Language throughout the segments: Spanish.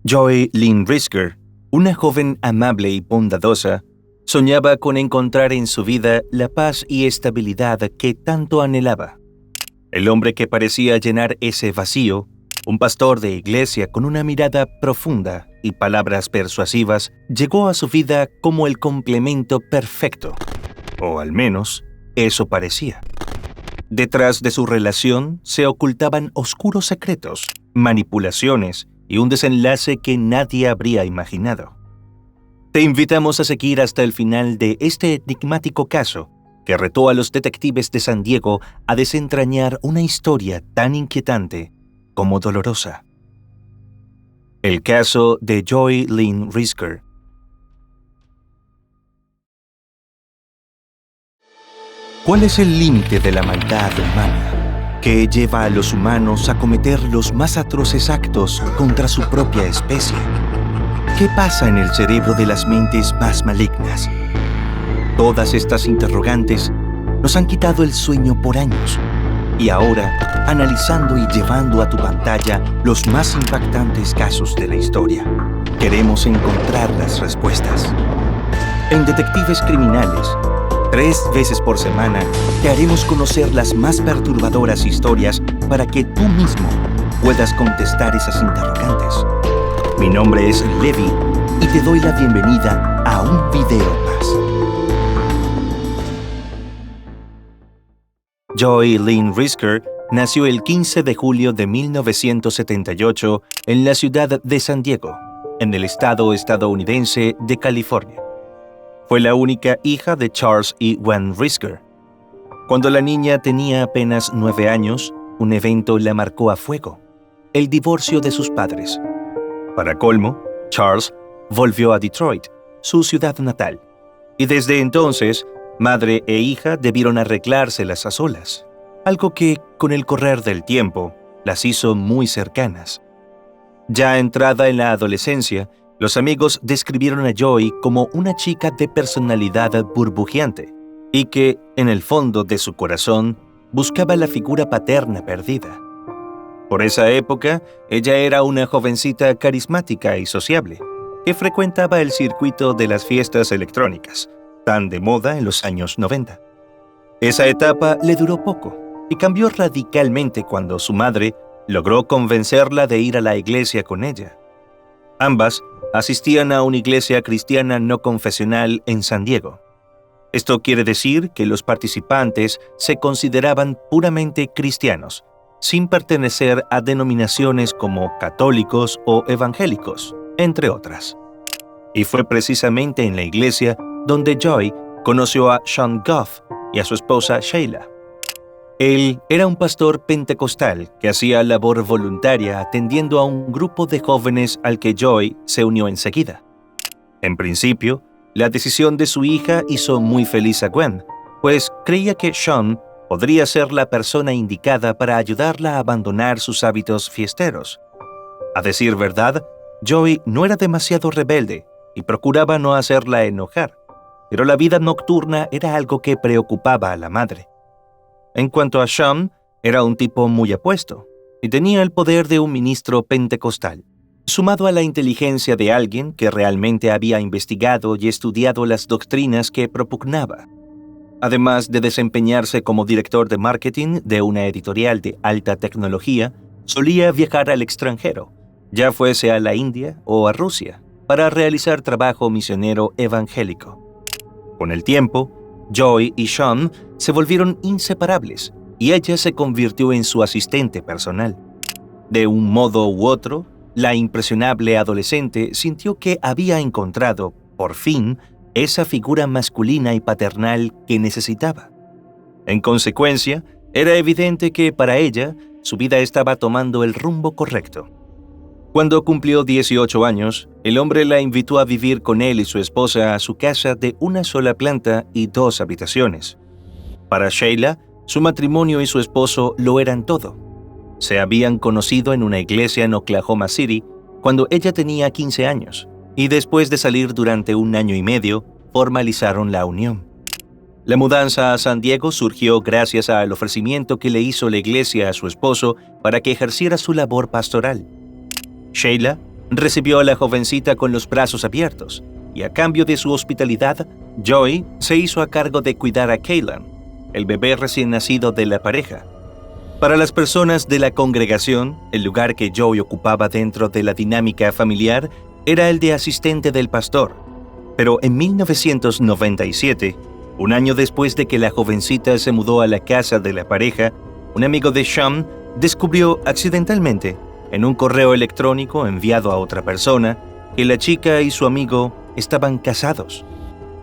Joy Lynn Risker, una joven amable y bondadosa, soñaba con encontrar en su vida la paz y estabilidad que tanto anhelaba. El hombre que parecía llenar ese vacío, un pastor de iglesia con una mirada profunda y palabras persuasivas, llegó a su vida como el complemento perfecto, o al menos eso parecía. Detrás de su relación se ocultaban oscuros secretos, manipulaciones y un desenlace que nadie habría imaginado. Te invitamos a seguir hasta el final de este enigmático caso que retó a los detectives de San Diego a desentrañar una historia tan inquietante como dolorosa. El caso de Joy Lynn Risker. ¿Cuál es el límite de la maldad humana que lleva a los humanos a cometer los más atroces actos contra su propia especie? ¿Qué pasa en el cerebro de las mentes más malignas? Todas estas interrogantes nos han quitado el sueño por años. Y ahora, analizando y llevando a tu pantalla los más impactantes casos de la historia, queremos encontrar las respuestas. En Detectives Criminales, 3 veces por semana, te haremos conocer las más perturbadoras historias para que tú mismo puedas contestar esas interrogantes. Mi nombre es Levi y te doy la bienvenida a un video más. Joy Lynn Risker nació el 15 de julio de 1978 en la ciudad de San Diego, en el estado estadounidense de California. Fue la única hija de Charles y Gwen Risker. Cuando la niña tenía apenas 9 años, un evento la marcó a fuego: el divorcio de sus padres. Para colmo, Charles volvió a Detroit, su ciudad natal, y desde entonces, madre e hija debieron arreglárselas a solas, algo que, con el correr del tiempo, las hizo muy cercanas. Ya entrada en la adolescencia, los amigos describieron a Joy como una chica de personalidad burbujeante y que, en el fondo de su corazón, buscaba la figura paterna perdida. Por esa época, ella era una jovencita carismática y sociable, que frecuentaba el circuito de las fiestas electrónicas, tan de moda en los años 90. Esa etapa le duró poco y cambió radicalmente cuando su madre logró convencerla de ir a la iglesia con ella. Ambas asistían a una iglesia cristiana no confesional en San Diego. Esto quiere decir que los participantes se consideraban puramente cristianos, sin pertenecer a denominaciones como católicos o evangélicos, entre otras. Y fue precisamente en la iglesia donde Joy conoció a Sean Goff y a su esposa Sheila. Él era un pastor pentecostal que hacía labor voluntaria atendiendo a un grupo de jóvenes al que Joy se unió enseguida. En principio, la decisión de su hija hizo muy feliz a Gwen, pues creía que Sean podría ser la persona indicada para ayudarla a abandonar sus hábitos fiesteros. A decir verdad, Joy no era demasiado rebelde y procuraba no hacerla enojar, pero la vida nocturna era algo que preocupaba a la madre. En cuanto a Sean, era un tipo muy apuesto y tenía el poder de un ministro pentecostal, sumado a la inteligencia de alguien que realmente había investigado y estudiado las doctrinas que propugnaba. Además de desempeñarse como director de marketing de una editorial de alta tecnología, solía viajar al extranjero, ya fuese a la India o a Rusia, para realizar trabajo misionero evangélico. Con el tiempo, Joy y Sean se volvieron inseparables y ella se convirtió en su asistente personal. De un modo u otro, la impresionable adolescente sintió que había encontrado, por fin, esa figura masculina y paternal que necesitaba. En consecuencia, era evidente que para ella, su vida estaba tomando el rumbo correcto. Cuando cumplió 18 años, el hombre la invitó a vivir con él y su esposa a su casa de una sola planta y 2 habitaciones. Para Sheila, su matrimonio y su esposo lo eran todo. Se habían conocido en una iglesia en Oklahoma City cuando ella tenía 15 años, y después de salir durante 1 año y medio, formalizaron la unión. La mudanza a San Diego surgió gracias al ofrecimiento que le hizo la iglesia a su esposo para que ejerciera su labor pastoral. Sheila recibió a la jovencita con los brazos abiertos y a cambio de su hospitalidad, Joy se hizo a cargo de cuidar a Kaylan, el bebé recién nacido de la pareja. Para las personas de la congregación, el lugar que Joy ocupaba dentro de la dinámica familiar era el de asistente del pastor. Pero en 1997, un año después de que la jovencita se mudó a la casa de la pareja, un amigo de Sean descubrió accidentalmente en un correo electrónico enviado a otra persona que la chica y su amigo estaban casados.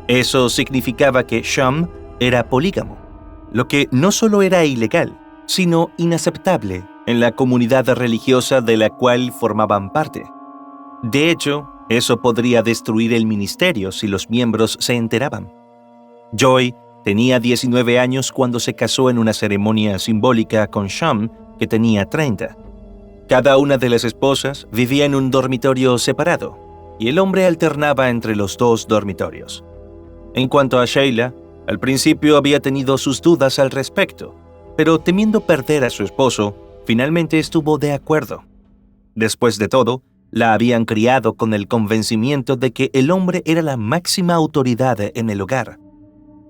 Eso significaba que Sean era polígamo, lo que no solo era ilegal, sino inaceptable en la comunidad religiosa de la cual formaban parte. De hecho, eso podría destruir el ministerio si los miembros se enteraban. Joy tenía 19 años cuando se casó en una ceremonia simbólica con Sean, que tenía 30. Cada una de las esposas vivía en un dormitorio separado, y el hombre alternaba entre los dos dormitorios. En cuanto a Sheila, al principio había tenido sus dudas al respecto, pero temiendo perder a su esposo, finalmente estuvo de acuerdo. Después de todo, la habían criado con el convencimiento de que el hombre era la máxima autoridad en el hogar.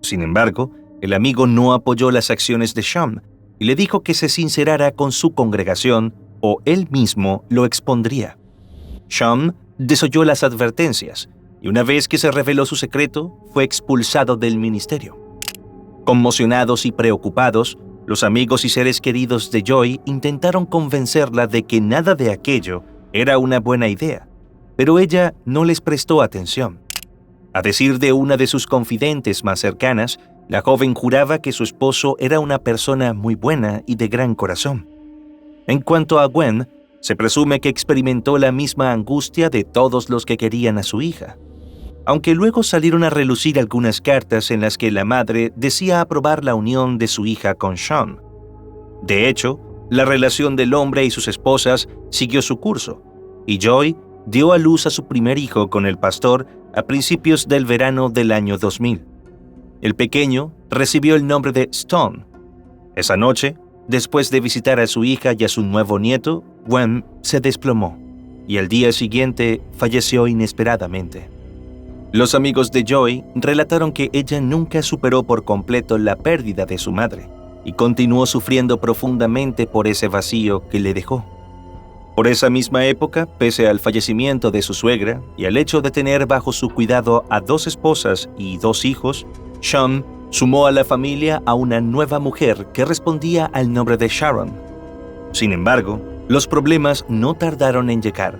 Sin embargo, el amigo no apoyó las acciones de Sean y le dijo que se sincerara con su congregación o él mismo lo expondría. Sean desoyó las advertencias y una vez que se reveló su secreto, fue expulsado del ministerio. Conmocionados y preocupados, los amigos y seres queridos de Joy intentaron convencerla de que nada de aquello era una buena idea, pero ella no les prestó atención. A decir de una de sus confidentes más cercanas, la joven juraba que su esposo era una persona muy buena y de gran corazón. En cuanto a Gwen, se presume que experimentó la misma angustia de todos los que querían a su hija. Aunque luego salieron a relucir algunas cartas en las que la madre decía aprobar la unión de su hija con Sean. De hecho, la relación del hombre y sus esposas siguió su curso, y Joy dio a luz a su primer hijo con el pastor a principios del verano del año 2000. El pequeño recibió el nombre de Stone. Esa noche, después de visitar a su hija y a su nuevo nieto, Gwen se desplomó, y al día siguiente falleció inesperadamente. Los amigos de Joy relataron que ella nunca superó por completo la pérdida de su madre y continuó sufriendo profundamente por ese vacío que le dejó. Por esa misma época, pese al fallecimiento de su suegra y al hecho de tener bajo su cuidado a 2 esposas y 2 hijos, Sean sumó a la familia a una nueva mujer que respondía al nombre de Sharon. Sin embargo, los problemas no tardaron en llegar.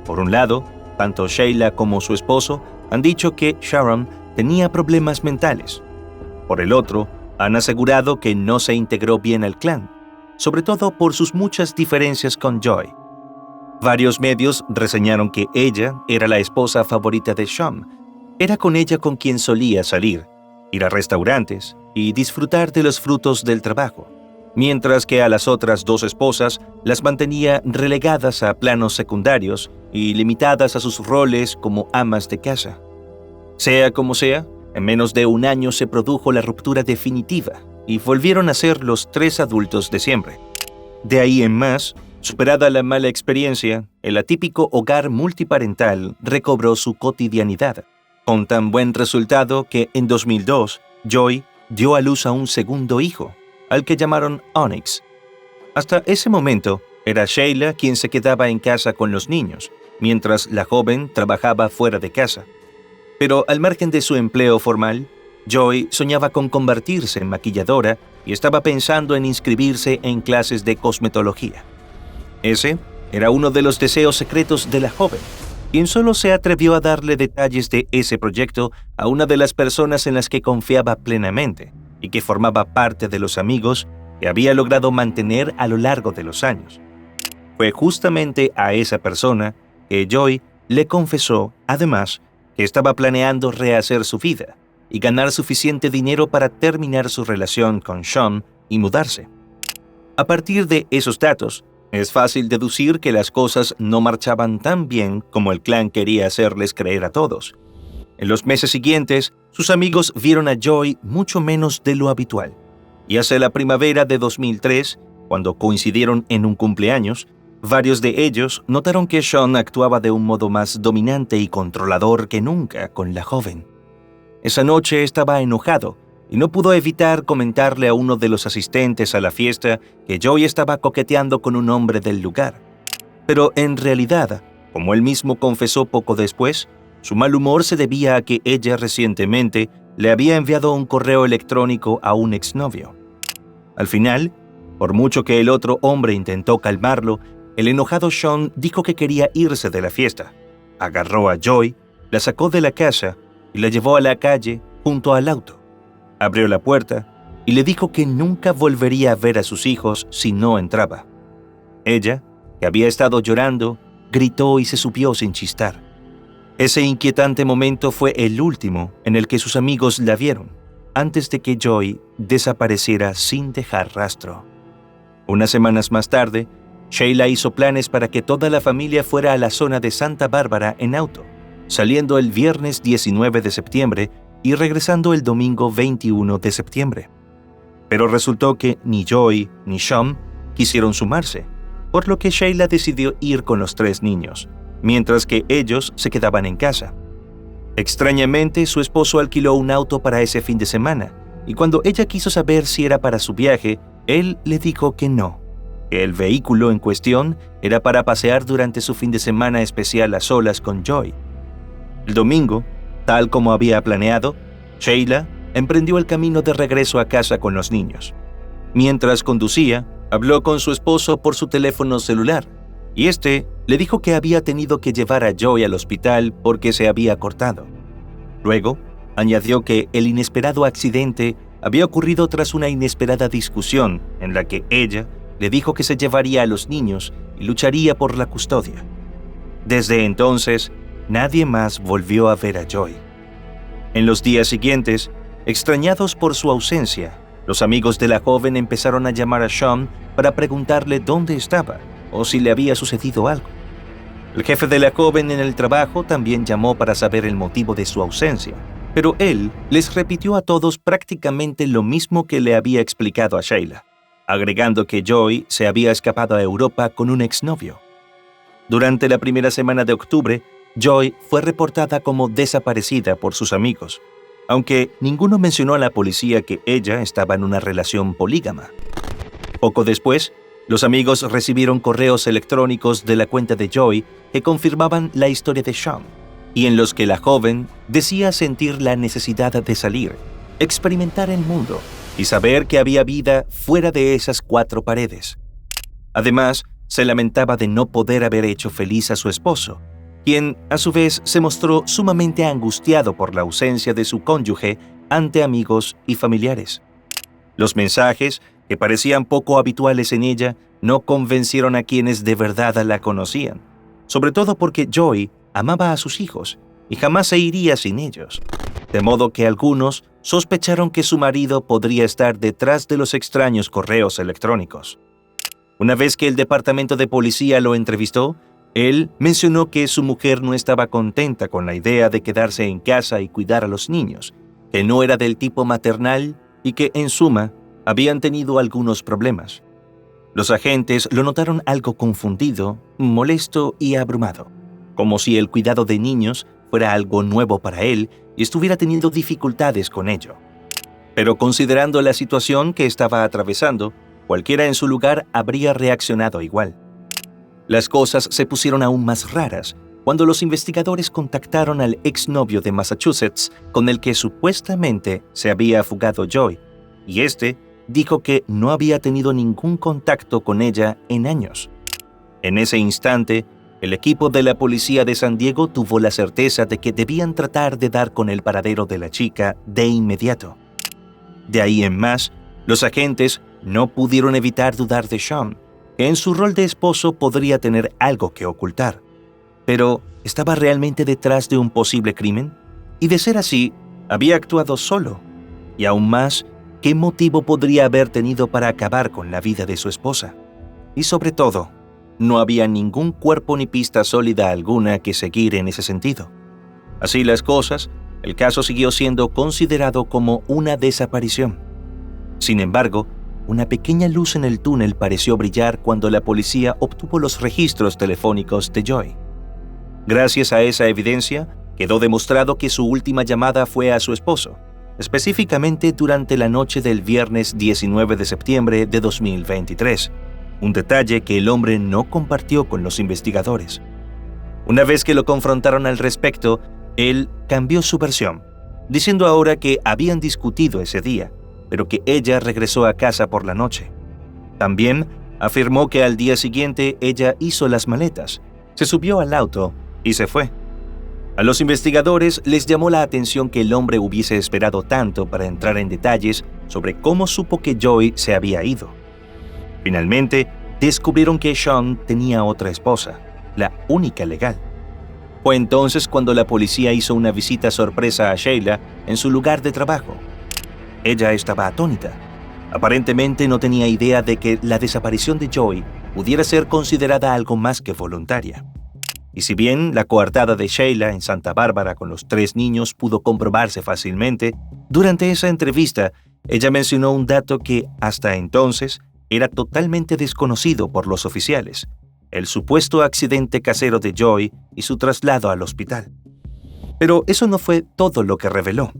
Por un lado, tanto Sheila como su esposo han dicho que Sharon tenía problemas mentales. Por el otro, han asegurado que no se integró bien al clan, sobre todo por sus muchas diferencias con Joy. Varios medios reseñaron que ella era la esposa favorita de Sean. Era con ella con quien solía salir, ir a restaurantes y disfrutar de los frutos del trabajo, mientras que a las otras 2 esposas las mantenía relegadas a planos secundarios y limitadas a sus roles como amas de casa. Sea como sea, en menos de un año se produjo la ruptura definitiva y volvieron a ser los 3 adultos de siempre. De ahí en más, superada la mala experiencia, el atípico hogar multiparental recobró su cotidianidad, con tan buen resultado que en 2002, Joy dio a luz a un segundo hijo, al que llamaron Onyx. Hasta ese momento, era Sheila quien se quedaba en casa con los niños, mientras la joven trabajaba fuera de casa. Pero al margen de su empleo formal, Joy soñaba con convertirse en maquilladora y estaba pensando en inscribirse en clases de cosmetología. Ese era uno de los deseos secretos de la joven, quien solo se atrevió a darle detalles de ese proyecto a una de las personas en las que confiaba plenamente y que formaba parte de los amigos que había logrado mantener a lo largo de los años. Fue justamente a esa persona que Joy le confesó, además, que estaba planeando rehacer su vida y ganar suficiente dinero para terminar su relación con Sean y mudarse. A partir de esos datos, es fácil deducir que las cosas no marchaban tan bien como el clan quería hacerles creer a todos. En los meses siguientes, sus amigos vieron a Joy mucho menos de lo habitual, y hacia la primavera de 2003, cuando coincidieron en un cumpleaños, Varios de ellos notaron que Sean actuaba de un modo más dominante y controlador que nunca con la joven. Esa noche estaba enojado y no pudo evitar comentarle a uno de los asistentes a la fiesta que Joey estaba coqueteando con un hombre del lugar. Pero en realidad, como él mismo confesó poco después, su mal humor se debía a que ella recientemente le había enviado un correo electrónico a un exnovio. Al final, por mucho que el otro hombre intentó calmarlo, el enojado Sean dijo que quería irse de la fiesta. Agarró a Joy, la sacó de la casa y la llevó a la calle junto al auto. Abrió la puerta y le dijo que nunca volvería a ver a sus hijos si no entraba. Ella, que había estado llorando, gritó y se subió sin chistar. Ese inquietante momento fue el último en el que sus amigos la vieron, antes de que Joy desapareciera sin dejar rastro. Unas semanas más tarde, Sheila hizo planes para que toda la familia fuera a la zona de Santa Bárbara en auto, saliendo el viernes 19 de septiembre y regresando el domingo 21 de septiembre. Pero resultó que ni Joy ni Sean quisieron sumarse, por lo que Sheila decidió ir con los 3 niños, mientras que ellos se quedaban en casa. Extrañamente, su esposo alquiló un auto para ese fin de semana, y cuando ella quiso saber si era para su viaje, él le dijo que no, que el vehículo en cuestión era para pasear durante su fin de semana especial a solas con Joy. El domingo, tal como había planeado, Sheila emprendió el camino de regreso a casa con los niños. Mientras conducía, habló con su esposo por su teléfono celular, y este le dijo que había tenido que llevar a Joy al hospital porque se había cortado. Luego, añadió que el inesperado accidente había ocurrido tras una inesperada discusión en la que ella le dijo que se llevaría a los niños y lucharía por la custodia. Desde entonces, nadie más volvió a ver a Joy. En los días siguientes, extrañados por su ausencia, los amigos de la joven empezaron a llamar a Sean para preguntarle dónde estaba o si le había sucedido algo. El jefe de la joven en el trabajo también llamó para saber el motivo de su ausencia, pero él les repitió a todos prácticamente lo mismo que le había explicado a Sheila, agregando que Joy se había escapado a Europa con un exnovio. Durante la primera semana de octubre, Joy fue reportada como desaparecida por sus amigos, aunque ninguno mencionó a la policía que ella estaba en una relación polígama. Poco después, los amigos recibieron correos electrónicos de la cuenta de Joy que confirmaban la historia de Sean, y en los que la joven decía sentir la necesidad de salir, experimentar el mundo y saber que había vida fuera de esas 4 paredes. Además, se lamentaba de no poder haber hecho feliz a su esposo, quien a su vez se mostró sumamente angustiado por la ausencia de su cónyuge ante amigos y familiares. Los mensajes, que parecían poco habituales en ella, no convencieron a quienes de verdad la conocían, sobre todo porque Joy amaba a sus hijos y jamás se iría sin ellos, de modo que algunos sospecharon que su marido podría estar detrás de los extraños correos electrónicos. Una vez que el departamento de policía lo entrevistó, él mencionó que su mujer no estaba contenta con la idea de quedarse en casa y cuidar a los niños, que no era del tipo maternal y que, en suma, habían tenido algunos problemas. Los agentes lo notaron algo confundido, molesto y abrumado, como si el cuidado de niños fuera algo nuevo para él y estuviera teniendo dificultades con ello. Pero considerando la situación que estaba atravesando, cualquiera en su lugar habría reaccionado igual. Las cosas se pusieron aún más raras cuando los investigadores contactaron al exnovio de Massachusetts con el que supuestamente se había fugado Joy, y este dijo que no había tenido ningún contacto con ella en años. En ese instante, el equipo de la policía de San Diego tuvo la certeza de que debían tratar de dar con el paradero de la chica de inmediato. De ahí en más, los agentes no pudieron evitar dudar de Sean, que en su rol de esposo podría tener algo que ocultar. Pero, ¿estaba realmente detrás de un posible crimen? Y de ser así, había actuado solo. Y aún más, ¿qué motivo podría haber tenido para acabar con la vida de su esposa? Y sobre todo, no había ningún cuerpo ni pista sólida alguna que seguir en ese sentido. Así las cosas, el caso siguió siendo considerado como una desaparición. Sin embargo, una pequeña luz en el túnel pareció brillar cuando la policía obtuvo los registros telefónicos de Joy. Gracias a esa evidencia, quedó demostrado que su última llamada fue a su esposo, específicamente durante la noche del viernes 19 de septiembre de 2023, un detalle que el hombre no compartió con los investigadores. Una vez que lo confrontaron al respecto, él cambió su versión, diciendo ahora que habían discutido ese día, pero que ella regresó a casa por la noche. También afirmó que al día siguiente ella hizo las maletas, se subió al auto y se fue. A los investigadores les llamó la atención que el hombre hubiese esperado tanto para entrar en detalles sobre cómo supo que Joy se había ido. Finalmente, descubrieron que Sean tenía otra esposa, la única legal. Fue entonces cuando la policía hizo una visita sorpresa a Sheila en su lugar de trabajo. Ella estaba atónita. Aparentemente no tenía idea de que la desaparición de Joy pudiera ser considerada algo más que voluntaria. Y si bien la coartada de Sheila en Santa Bárbara con los 3 niños pudo comprobarse fácilmente, durante esa entrevista ella mencionó un dato que, hasta entonces, era totalmente desconocido por los oficiales: el supuesto accidente casero de Joy y su traslado al hospital. Pero eso no fue todo lo que reveló.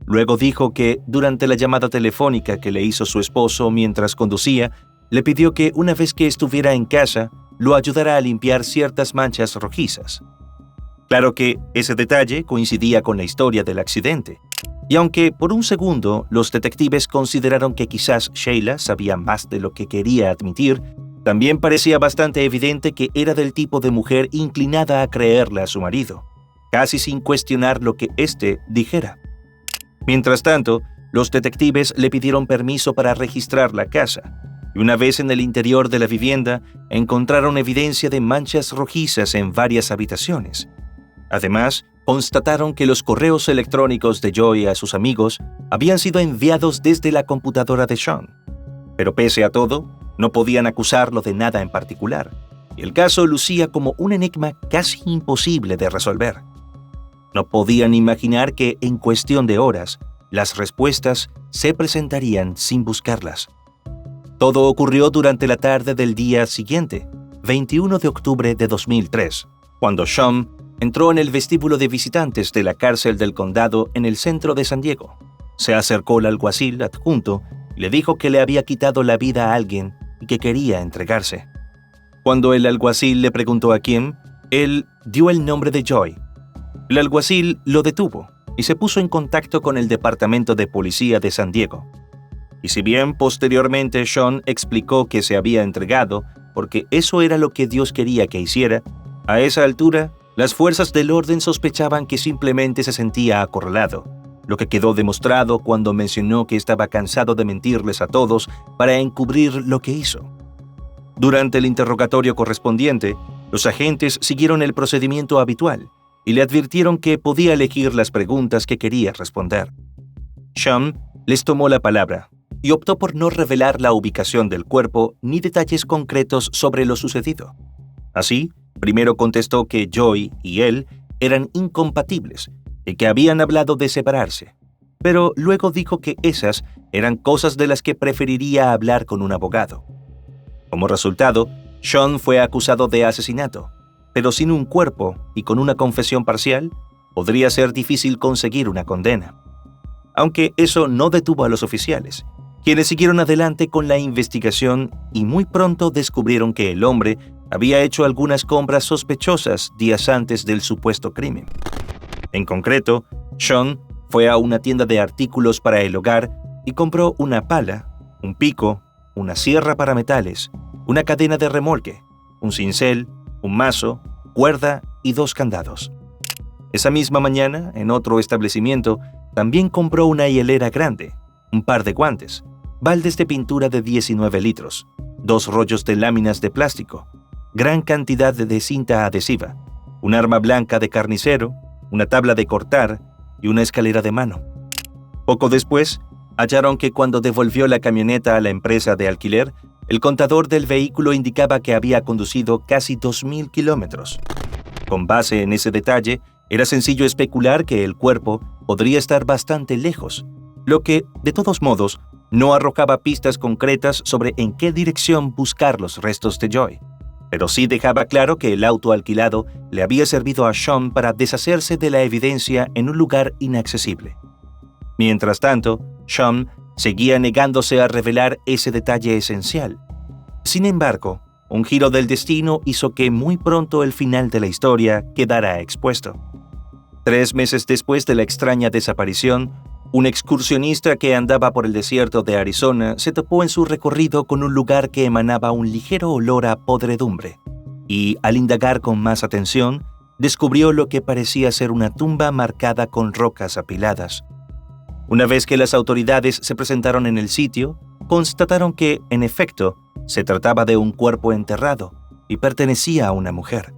Luego dijo que, durante la llamada telefónica que le hizo su esposo mientras conducía, le pidió que una vez que estuviera en casa, lo ayudara a limpiar ciertas manchas rojizas. Claro que ese detalle coincidía con la historia del accidente, y aunque por un segundo los detectives consideraron que quizás Sheila sabía más de lo que quería admitir, también parecía bastante evidente que era del tipo de mujer inclinada a creerle a su marido, casi sin cuestionar lo que éste dijera. Mientras tanto, los detectives le pidieron permiso para registrar la casa, y una vez en el interior de la vivienda, encontraron evidencia de manchas rojizas en varias habitaciones. Además, constataron que los correos electrónicos de Joy a sus amigos habían sido enviados desde la computadora de Sean. Pero pese a todo, no podían acusarlo de nada en particular, y el caso lucía como un enigma casi imposible de resolver. No podían imaginar que, en cuestión de horas, las respuestas se presentarían sin buscarlas. Todo ocurrió durante la tarde del día siguiente, 21 de octubre de 2003, cuando Sean entró en el vestíbulo de visitantes de la cárcel del condado en el centro de San Diego. Se acercó al alguacil adjunto y le dijo que le había quitado la vida a alguien y que quería entregarse. Cuando el alguacil le preguntó a quién, él dio el nombre de Joy. El alguacil lo detuvo y se puso en contacto con el Departamento de Policía de San Diego. Y si bien posteriormente Sean explicó que se había entregado porque eso era lo que Dios quería que hiciera, a esa altura, las fuerzas del orden sospechaban que simplemente se sentía acorralado, lo que quedó demostrado cuando mencionó que estaba cansado de mentirles a todos para encubrir lo que hizo. Durante el interrogatorio correspondiente, los agentes siguieron el procedimiento habitual y le advirtieron que podía elegir las preguntas que quería responder. Sean les tomó la palabra y optó por no revelar la ubicación del cuerpo ni detalles concretos sobre lo sucedido. Así, primero contestó que Joy y él eran incompatibles y que habían hablado de separarse, pero luego dijo que esas eran cosas de las que preferiría hablar con un abogado. Como resultado, Sean fue acusado de asesinato, pero sin un cuerpo y con una confesión parcial, podría ser difícil conseguir una condena. Aunque eso no detuvo a los oficiales, quienes siguieron adelante con la investigación y muy pronto descubrieron que el hombre había hecho algunas compras sospechosas días antes del supuesto crimen. En concreto, Sean fue a una tienda de artículos para el hogar y compró una pala, un pico, una sierra para metales, una cadena de remolque, un cincel, un mazo, cuerda y 2 candados. Esa misma mañana, en otro establecimiento, también compró una hielera grande, un par de guantes, baldes de pintura de 19 litros, 2 rollos de láminas de plástico, gran cantidad de cinta adhesiva, un arma blanca de carnicero, una tabla de cortar y una escalera de mano. Poco después, hallaron que cuando devolvió la camioneta a la empresa de alquiler, el contador del vehículo indicaba que había conducido casi 2,000 kilómetros. Con base en ese detalle, era sencillo especular que el cuerpo podría estar bastante lejos, lo que, de todos modos, no arrojaba pistas concretas sobre en qué dirección buscar los restos de Joy, pero sí dejaba claro que el auto alquilado le había servido a Sean para deshacerse de la evidencia en un lugar inaccesible. Mientras tanto, Sean seguía negándose a revelar ese detalle esencial. Sin embargo, un giro del destino hizo que muy pronto el final de la historia quedara expuesto. 3 meses después de la extraña desaparición, un excursionista que andaba por el desierto de Arizona se topó en su recorrido con un lugar que emanaba un ligero olor a podredumbre, y al indagar con más atención, descubrió lo que parecía ser una tumba marcada con rocas apiladas. Una vez que las autoridades se presentaron en el sitio, constataron que, en efecto, se trataba de un cuerpo enterrado y pertenecía a una mujer.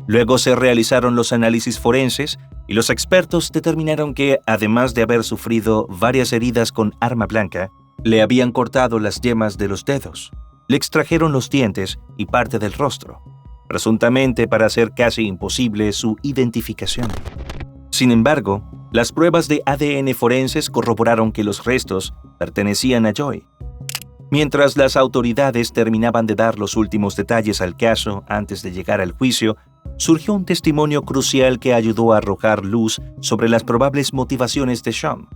Luego se realizaron los análisis forenses y los expertos determinaron que, además de haber sufrido varias heridas con arma blanca, le habían cortado las yemas de los dedos, le extrajeron los dientes y parte del rostro, presuntamente para hacer casi imposible su identificación. Sin embargo, las pruebas de ADN forenses corroboraron que los restos pertenecían a Joy. Mientras las autoridades terminaban de dar los últimos detalles al caso antes de llegar al juicio, surgió un testimonio crucial que ayudó a arrojar luz sobre las probables motivaciones de Sean.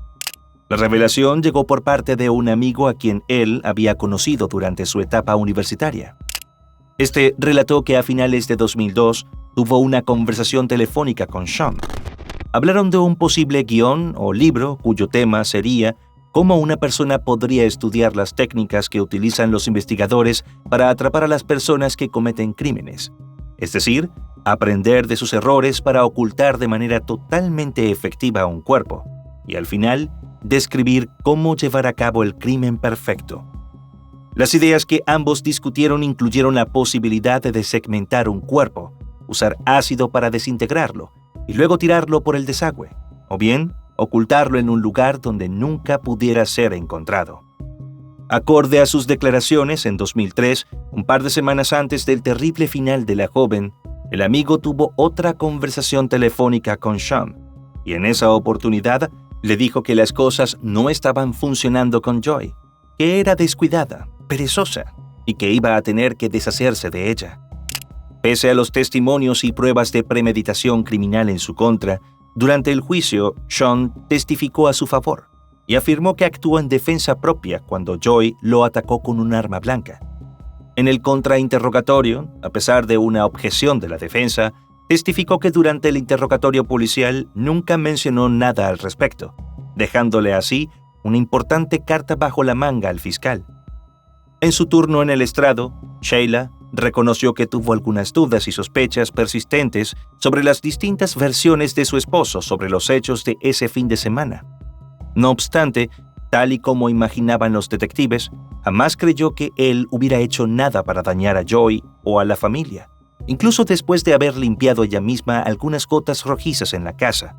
La revelación llegó por parte de un amigo a quien él había conocido durante su etapa universitaria. Este relató que a finales de 2002 tuvo una conversación telefónica con Sean. Hablaron de un posible guión o libro cuyo tema sería cómo una persona podría estudiar las técnicas que utilizan los investigadores para atrapar a las personas que cometen crímenes. Es decir, aprender de sus errores para ocultar de manera totalmente efectiva un cuerpo y, al final, describir cómo llevar a cabo el crimen perfecto. Las ideas que ambos discutieron incluyeron la posibilidad de desegmentar un cuerpo, usar ácido para desintegrarlo y luego tirarlo por el desagüe, o bien ocultarlo en un lugar donde nunca pudiera ser encontrado. Acorde a sus declaraciones, en 2003, un par de semanas antes del terrible final de la joven, el amigo tuvo otra conversación telefónica con Sean, y en esa oportunidad le dijo que las cosas no estaban funcionando con Joy, que era descuidada, perezosa, y que iba a tener que deshacerse de ella. Pese a los testimonios y pruebas de premeditación criminal en su contra, durante el juicio, Sean testificó a su favor y afirmó que actuó en defensa propia cuando Joy lo atacó con un arma blanca. En el contrainterrogatorio, a pesar de una objeción de la defensa, testificó que durante el interrogatorio policial nunca mencionó nada al respecto, dejándole así una importante carta bajo la manga al fiscal. En su turno en el estrado, Sheila reconoció que tuvo algunas dudas y sospechas persistentes sobre las distintas versiones de su esposo sobre los hechos de ese fin de semana. No obstante, tal y como imaginaban los detectives, jamás creyó que él hubiera hecho nada para dañar a Joy o a la familia, incluso después de haber limpiado ella misma algunas gotas rojizas en la casa.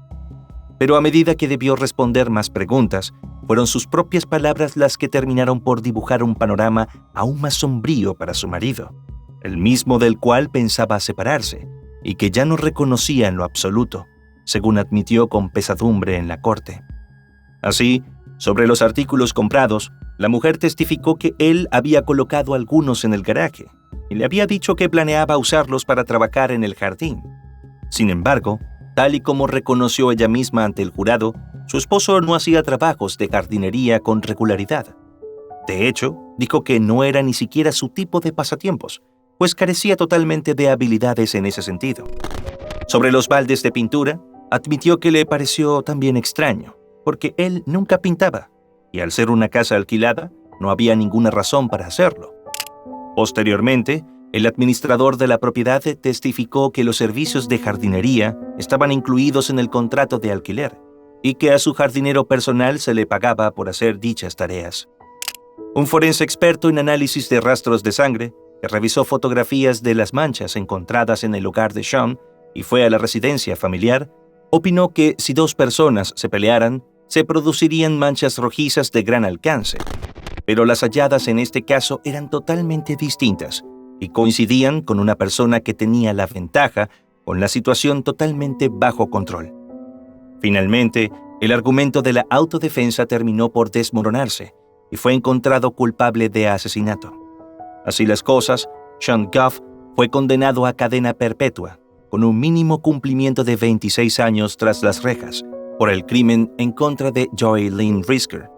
Pero a medida que debió responder más preguntas, fueron sus propias palabras las que terminaron por dibujar un panorama aún más sombrío para su marido, el mismo del cual pensaba separarse y que ya no reconocía en lo absoluto, según admitió con pesadumbre en la corte. Así, sobre los artículos comprados, la mujer testificó que él había colocado algunos en el garaje y le había dicho que planeaba usarlos para trabajar en el jardín. Sin embargo, tal y como reconoció ella misma ante el jurado, su esposo no hacía trabajos de jardinería con regularidad. De hecho, dijo que no era ni siquiera su tipo de pasatiempos, pues carecía totalmente de habilidades en ese sentido. Sobre los baldes de pintura, admitió que le pareció también extraño, porque él nunca pintaba, y al ser una casa alquilada, no había ninguna razón para hacerlo. Posteriormente, el administrador de la propiedad testificó que los servicios de jardinería estaban incluidos en el contrato de alquiler y que a su jardinero personal se le pagaba por hacer dichas tareas. Un forense experto en análisis de rastros de sangre, que revisó fotografías de las manchas encontradas en el hogar de Sean y fue a la residencia familiar, opinó que si dos personas se pelearan, se producirían manchas rojizas de gran alcance. Pero las halladas en este caso eran totalmente distintas y coincidían con una persona que tenía la ventaja con la situación totalmente bajo control. Finalmente, el argumento de la autodefensa terminó por desmoronarse y fue encontrado culpable de asesinato. Así las cosas, Sean Goff fue condenado a cadena perpetua, con un mínimo cumplimiento de 26 años tras las rejas, por el crimen en contra de Joy Lynn Brisker.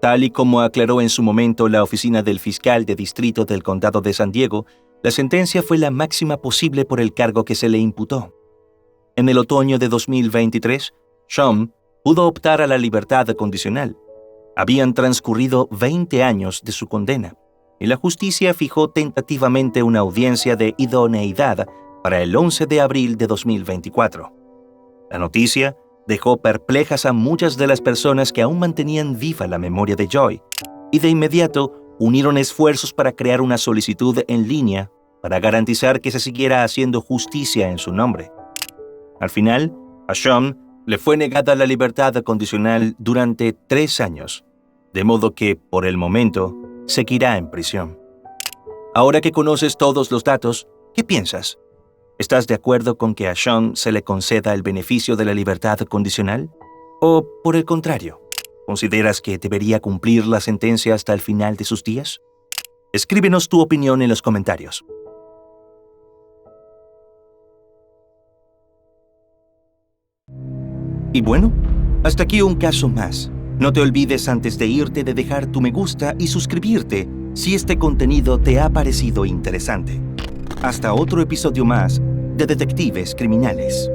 Tal y como aclaró en su momento la oficina del fiscal de distrito del condado de San Diego, la sentencia fue la máxima posible por el cargo que se le imputó. En el otoño de 2023, Sean pudo optar a la libertad condicional. Habían transcurrido 20 años de su condena, y la justicia fijó tentativamente una audiencia de idoneidad para el 11 de abril de 2024. La noticia dejó perplejas a muchas de las personas que aún mantenían viva la memoria de Joy, y de inmediato unieron esfuerzos para crear una solicitud en línea para garantizar que se siguiera haciendo justicia en su nombre. Al final, a Sean le fue negada la libertad condicional durante 3 años, de modo que, por el momento, seguirá en prisión. Ahora que conoces todos los datos, ¿qué piensas? ¿Estás de acuerdo con que a Sean se le conceda el beneficio de la libertad condicional? ¿O, por el contrario, consideras que debería cumplir la sentencia hasta el final de sus días? Escríbenos tu opinión en los comentarios. Y bueno, hasta aquí un caso más. No te olvides antes de irte de dejar tu me gusta y suscribirte si este contenido te ha parecido interesante. Hasta otro episodio más de Detectives Criminales.